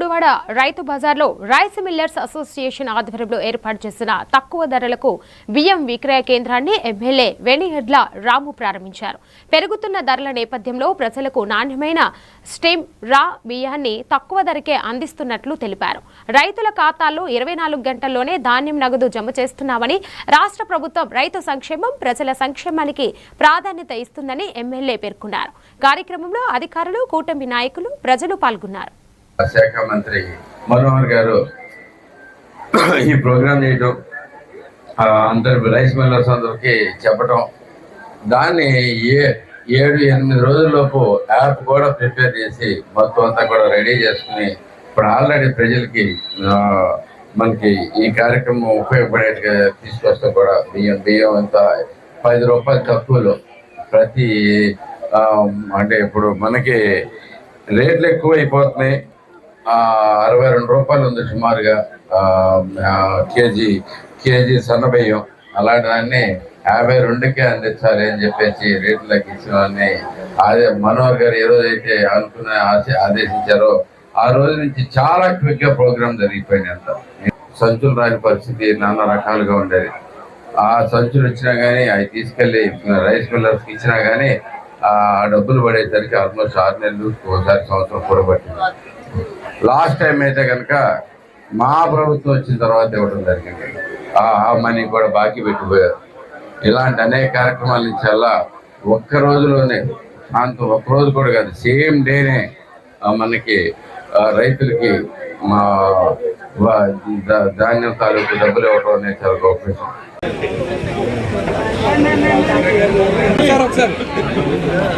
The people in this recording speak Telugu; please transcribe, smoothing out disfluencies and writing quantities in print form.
గుడివాడ రైతు బజార్లో రైస్ మిల్లర్స్ అసోసియేషన్ ఆధ్వర్యంలో ఏర్పాటు చేసిన తక్కువ ధరలకు బియ్యం విక్రయ కేంద్రాన్ని ఎమ్మెల్యే వేణిగడ్ల రాము ప్రారంభించారు. పెరుగుతున్న ధరల నేపథ్యంలో ప్రజలకు నాణ్యమైన స్టెమ్ రా బియ్యాన్ని తక్కువ ధరకే అందిస్తున్నట్లు తెలిపారు. రైతుల ఖాతాల్లో 24 గంటల్లోనే ధాన్యం నగదు జమ చేస్తున్నామని, రాష్ట్ర ప్రభుత్వం రైతు సంక్షేమం, ప్రజల సంక్షేమానికి ప్రాధాన్యత ఇస్తుందని ఎమ్మెల్యే పేర్కొన్నారు. కార్యక్రమంలో అధికారులు, కూటమి నాయకులు, ప్రజలు పాల్గొన్నారు. శాఖ మంత్రి మనోహర్ గారు ఈ ప్రోగ్రాం చేయటం, అందరు రైస్ మిల్లర్స్ అందరికి చెప్పటం, దాన్ని 7-8 రోజుల్లోపు యాప్ కూడా ప్రిపేర్ చేసి మొత్తం అంతా కూడా రెడీ చేసుకుని ఇప్పుడు ఆల్రెడీ ప్రజలకి మనకి ఈ కార్యక్రమం ఉపయోగపడేట్టుగా తీసుకొస్తే కూడా బియ్యం అంతా 10 రూపాయలు తక్కువలో ప్రతి అంటే ఇప్పుడు మనకి రేట్లు ఎక్కువ అయిపోతున్నాయి. 62 రూపాయలు ఉంది సుమారుగా కేజీ సన్న బియ్యం. అలాంటి దాన్ని 52కే అందించాలి అని చెప్పేసి రేట్లు తగ్గించాలని మనోహర్ గారు ఏ రోజైతే అనుకున్న ఆదేశించారో ఆ రోజు నుంచి చాలా క్విక్గా ప్రోగ్రామ్ జరిగిపోయింది. అంత సంచులు రాని పరిస్థితి నానా రకాలుగా ఉండేది. ఆ సంచులు వచ్చినా కానీ అవి తీసుకెళ్లి రైస్ మిల్లర్స్కి ఇచ్చినా కానీ ఆ డబ్బులు పడేసరికి ఆల్మోస్ట్ 6 నెలలు ఒకసారి సంవత్సరం కూడా పట్టింది. లాస్ట్ టైం అయితే కనుక మా ప్రభుత్వం వచ్చిన తర్వాత ఇవ్వడం జరిగింది. ఆ మనీ కూడా బాకీ పెట్టిపోయారు. ఇలాంటి అనేక కార్యక్రమాల నుంచి అలా ఒక్క రోజులోనే ఒక్క రోజు కూడా కాదు, సేమ్ డేనే మనకి రైతులకి మా ధాన్యం తాలూకు డబ్బులు ఇవ్వడం అనేది చాలా గొప్ప విషయం.